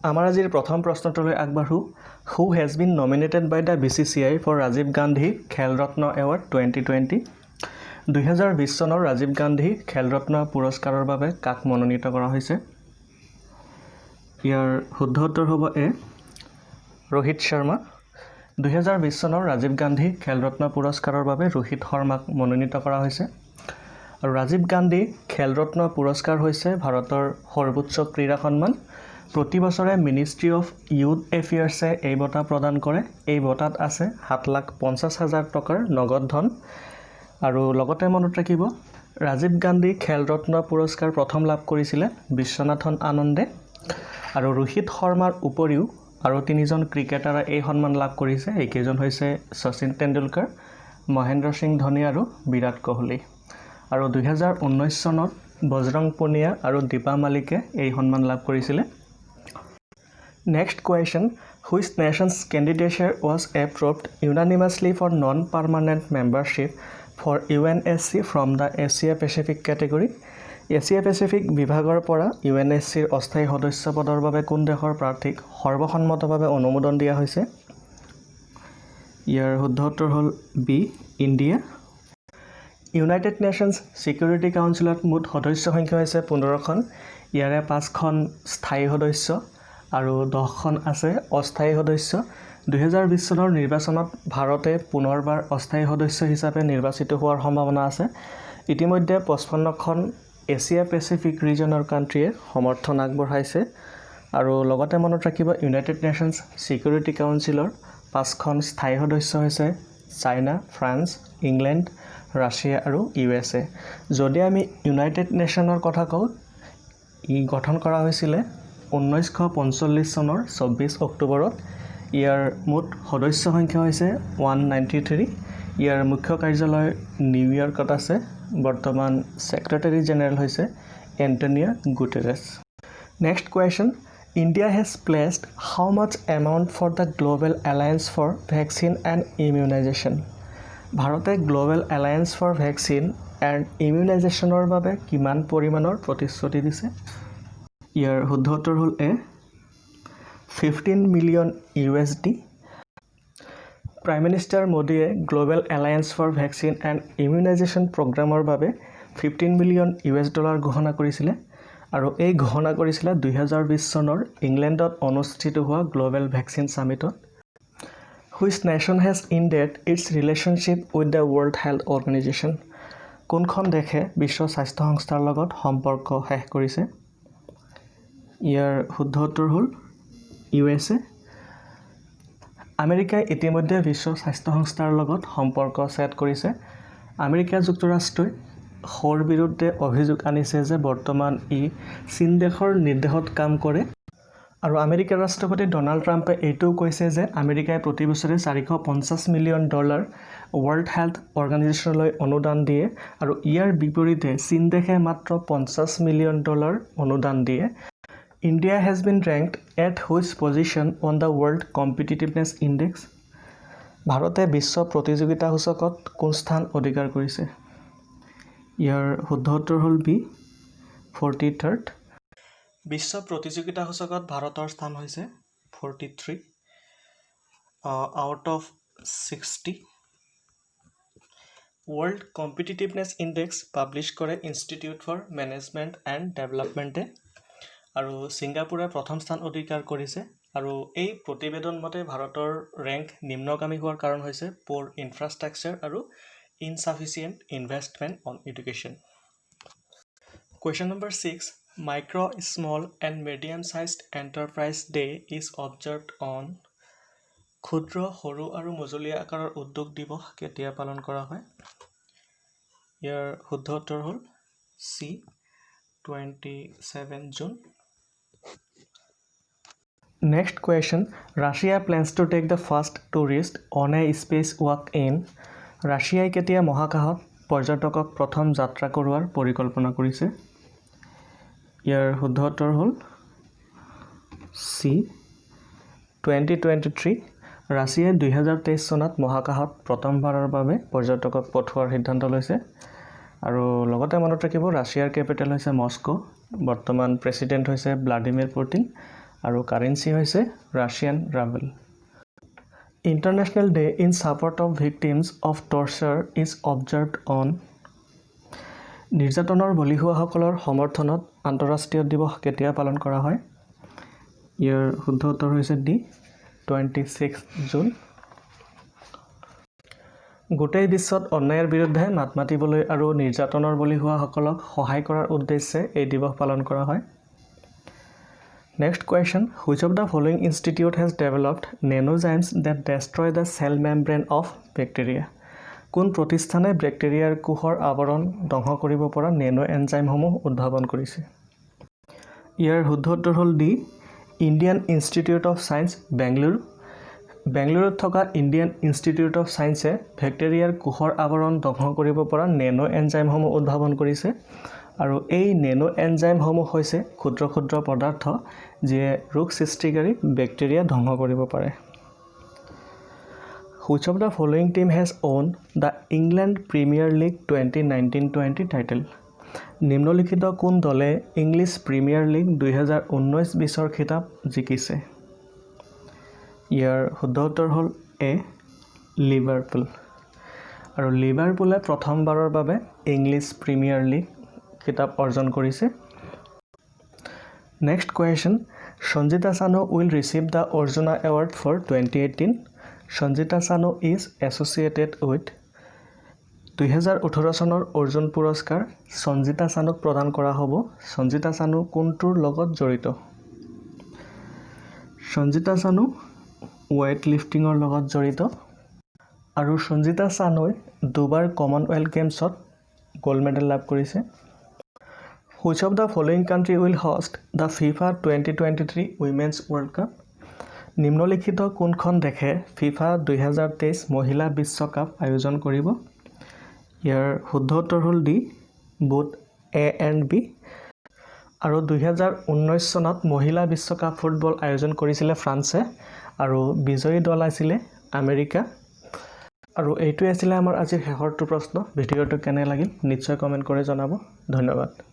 আমাৰ আজিৰ প্ৰথম প্ৰশ্নটোলৈ আগবাঢ়ো। Who has been nominated by the BCCI for Rajiv Gandhi Khel Ratna award 2020? 2020 চনৰ ৰাজীৱ গান্ধী খেল ৰত্ন পুৰস্কাৰৰ বাবে কাক মনোনীত কৰা হৈছে? ইয়াৰ শুদ্ধ উত্তৰ হ'ব এ ৰোহিত শৰ্মা। 2020 চনৰ ৰাজীৱ গান্ধী খেল ৰত্ন পুৰস্কাৰৰ বাবে ৰোহিত শৰ্মাক মনোনীত কৰা হৈছে। আৰু ৰাজীৱ গান্ধী খেল ৰত্ন পুৰস্কাৰ হৈছে ভাৰতৰ সৰ্বোচ্চ ক্ৰীড়া সন্মান। প্ৰতি বছৰে মিনিষ্ট্ৰী অফ ইউথ এফেয়াৰ্ছে এই বঁটা প্ৰদান কৰে। এই বঁটাত আছে 7,50,000 টকাৰ নগদ ধন। আৰু লগতে মনত ৰাখিব, ৰাজীৱ গান্ধী খেল ৰত্ন পুৰস্কাৰ প্ৰথম লাভ কৰিছিলে বিশ্বনাথন আনন্দে। আৰু ৰোহিত শৰ্মাৰ উপৰিও আৰু 3জন ক্ৰিকেটাৰে এই সন্মান লাভ কৰিছে। এইকেইজন হৈছে শচীন তেণ্ডুলকাৰ, মহেন্দ্ৰ সিং ধোনী আৰু বিৰাট কোহলি। আৰু 2019 চনত বজৰং পুনিয়া আৰু দীপা মালিকে এই সন্মান লাভ কৰিছিলে। Next question, which nation's candidature was approved unanimously for non-permanent membership for UNSC from the Asia Pacific category? Asia Pacific বিভাগৰ পৰা UNSCৰ অস্থায়ী সদস্য পদৰ বাবে কোন দেশৰ প্ৰাৰ্থীক সৰ্বসন্মতভাৱে অনুমোদন দিয়া হৈছে? ইয়াৰ শুদ্ধ উত্তৰ হ'ল B India. United Nations Security কাউন্সিলত মুঠ সদস্য সংখ্যা হৈছে 15খন। ইয়াৰে 5খন স্থায়ী সদস্য আৰু 10খন আছে অস্থায়ী সদস্য। 2020 চনৰ নিৰ্বাচনত ভাৰতে পুনৰবাৰ অস্থায়ী সদস্য হিচাপে নিৰ্বাচিত হোৱাৰ সম্ভাৱনা আছে। ইতিমধ্যে 55খন এছিয়া পেচিফিক ৰিজনৰ কাণ্ট্ৰিয়ে সমৰ্থন আগবঢ়াইছে। আৰু লগতে মনত ৰাখিব, ইউনাইটেড নেশ্যনছ ছিকিউৰিটি কাউন্সিলৰ 5খন স্থায়ী সদস্য হৈছে চাইনা, ফ্ৰান্স, ইংলেণ্ড, ৰাছিয়া আৰু USA। যদি আমি ইউনাইটেড নেশ্যনৰ কথা কওঁ, ই গঠন কৰা হৈছিলে 1945 চনৰ 24 অক্টোবৰত। ইয়াৰ মুঠ সদস্য সংখ্যা হৈছে 193। ইয়াৰ মুখ্য কাৰ্যালয় নিউয়ৰ্কত আছে। বৰ্তমান ছেক্ৰেটাৰী জেনেৰেল হৈছে Antonio Guterres. Next question, India has pledged how much amount for the global alliance for vaccine and immunization? ভাৰতে global alliance for vaccine and ইমিউনাইজেশ্যনৰ বাবে কিমান পৰিমাণৰ প্ৰতিশ্ৰুতি দিছে? ইয়াৰ শুদ্ধ উত্তৰ হ'ল A 15 million USD। Prime minister মোদীয়ে global alliance for vaccine and immunization প্ৰগ্ৰামৰ বাবে $15 মিলিয়ন ঘোষণা কৰিছিলে। আৰু এই ঘোষণা কৰিছিলে 2020 চনৰ ইংলেণ্ডত অনুষ্ঠিত হোৱা গ্ল'বেল ভেকচিন ছামিটত। Which nation has ended its relationship with the world health organization? কোনখন দেশে বিশ্ব স্বাস্থ্য সংস্থাৰ লগত সম্পৰ্ক শেষ কৰিছে? ইয়াৰ শুদ্ধ উত্তৰ হ'ল USA। আমেৰিকাই ইতিমধ্যে বিশ্ব স্বাস্থ্য সংস্থাৰ লগত সম্পৰ্ক ছেদ কৰিছে। আমেৰিকা যুক্তৰাষ্ট্ৰই শৰ বিৰুদ্ধে অভিযোগ আনিছে যে বৰ্তমান ই চীন দেশৰ নিৰ্দেশত কাম কৰে। আৰু আমেৰিকাৰ ৰাষ্ট্ৰপতি ডনাল্ড ট্ৰাম্পে এইটোও কৈছে যে আমেৰিকাই প্ৰতি বছৰে $450 মিলিয়ন ৱৰ্ল্ড হেল্থ অৰ্গেনাইজেশ্যনলৈ অনুদান দিয়ে। আৰু ইয়াৰ বিপৰীতে চীন দেশে মাত্ৰ $50 মিলিয়ন অনুদান দিয়ে। India has been ranked at which position on the World Competitiveness Index? ভাৰতে বিশ্ব প্ৰতিযোগিতা সূচকত কোন স্থান অধিকাৰ কৰিছে? ইয়াৰ শুদ্ধ উত্তৰ হ'ল বি 43rd। বিশ্ব প্ৰতিযোগিতা সূচকত ভাৰতৰ স্থান হৈছে 43 out of 60। World competitiveness index publish কৰে ইনষ্টিটিউট ফৰ মেনেজমেণ্ট এণ্ড ডেভেলপমেণ্টে। আৰু ছিংগাপুৰে প্ৰথম স্থান অধিকাৰ কৰিছে। আৰু এই প্ৰতিবেদন মতে ভাৰতৰ ৰেংক নিম্নগামী হোৱাৰ কাৰণ হৈছে প'ৰ ইনফ্ৰাষ্ট্ৰাকচাৰ আৰু insufficient investment on education. Question number 6, micro' small and medium sized enterprise day is observed on? ক্ষুদ্ৰ, সৰু আৰু মজলীয়া আকাৰৰ উদ্যোগ দিৱস কেতিয়া পালন কৰা হয়? ইয়াৰ শুদ্ধ উত্তৰ হ'ল C 27 June. Next question, Russia plans to take the first tourist on a spacewalk in? ৰাছিয়াই কেতিয়া মহাকাশত পৰ্যটকক প্ৰথম যাত্ৰা কৰোৱাৰ পৰিকল্পনা কৰিছে? ইয়াৰ শুদ্ধ উত্তৰ হ'ল চি 2023। ৰাছিয়াই 2023 চনত মহাকাশত প্ৰথমবাৰৰ বাবে পৰ্যটকক পঠোৱাৰ সিদ্ধান্ত লৈছে। আৰু লগতে মনত ৰাখিব, ৰাছিয়াৰ কেপিটেল হৈছে মস্কো। বৰ্তমান প্ৰেছিডেণ্ট হৈছে ভ্লাডিমিৰ পুটিন। আৰু কাৰেন্সি হৈছে Russian rouble international day in support of victims of torture is observed on নিৰ্যাতনৰ বলি হোৱাসকলৰ সমৰ্থনত আন্তঃৰাষ্ট্ৰীয় দিৱস কেতিয়া পালন কৰা হয় ইয়াৰ শুদ্ধ উত্তৰ হৈছে ডি 26 জুন গোটেই বিশ্বত অন্যায়ৰ বিৰুদ্ধে মাত মাতিবলৈ আৰু নিৰ্যাতনৰ বলি হোৱাসকলক সহায় কৰাৰ উদ্দেশ্যে এই দিৱস পালন কৰা হয় Next question, which of the following institute has developed nanozymes that destroy the cell membrane of bacteria? কোন প্ৰতিষ্ঠানে ব্যাক্টেৰিয়াৰ কোষৰ আৱৰণ ধ্বংস কৰিব পৰা নেনো এনজাইমসমূহ উদ্ভাৱন কৰিছে ইয়াৰ শুদ্ধ উত্তৰ হ'ল D Indian Institute of Science Bengaluru বেংগলুৰুত থকা ইণ্ডিয়ান ইনষ্টিটিউট অফ সায়েন্সে ব্যাক্টেৰিয়াৰ কোষৰ আৱৰণ ধ্বংস কৰিব পৰা নেনো এনজাইমসমূহ উদ্ভাৱন কৰিছে আৰু এই নেনো এনজাইমসমূহ হৈছে ক্ষুদ্ৰ ক্ষুদ্ৰ পদাৰ্থ যিয়ে ৰোগ সৃষ্টিকাৰী ব্যাক্টেৰিয়া ধ্বংস কৰিব পাৰে Which of the following team has owned the England Premier League 2019-20 title? নিম্নলিখিত কোন দলে ইংলিছ প্ৰিমিয়াৰ লীগ 2019-20ৰ খিতাপ জিকিছে ইয়াৰ শুদ্ধ উত্তৰ হ'ল এ লিভাৰপুল আৰু লিভাৰপুলে প্ৰথমবাৰৰ বাবে ইংলিছ প্ৰিমিয়াৰ লীগ খিতাপ অৰ্জন কৰিছে Next question, Sanjita Sano will receive the Arjuna Award for 2018. Sanjita Sano is associated with 2018 চনৰ অৰ্জুন পুৰস্কাৰ সঞ্জিতা সানুক প্ৰদান কৰা হ'ব সঞ্জিতা সানু কোনটোৰ লগত জড়িত সঞ্জিতা সানু ৱেইট লিফটিঙৰ লগত জড়িত আৰু সঞ্জিতা সানুই দুবাৰ কমনৱেলথ গেমছত গোল্ড মেডেল লাভ কৰিছে Which of the following country will host the FIFA 2023 Women's World Cup? নিম্নলিখিত কোনখন দেশে FIFA 2023 মহিলা বিশ্বকাপ আয়োজন কৰিব ইয়াৰ শুদ্ধ উত্তৰ হ'ল D booth A and B আৰু 2019 চনত মহিলা বিশ্বকাপ ফুটবল আয়োজন কৰিছিলে ফ্ৰান্সে আৰু বিজয়ী দল আছিল আমেৰিকা আৰু এইটোৱে আছিল আমাৰ আজিৰ শেষৰটো প্ৰশ্ন ভিডিঅ'টো কেনে লাগিল নিশ্চয় কমেন্ট কৰি জনাব ধন্যবাদ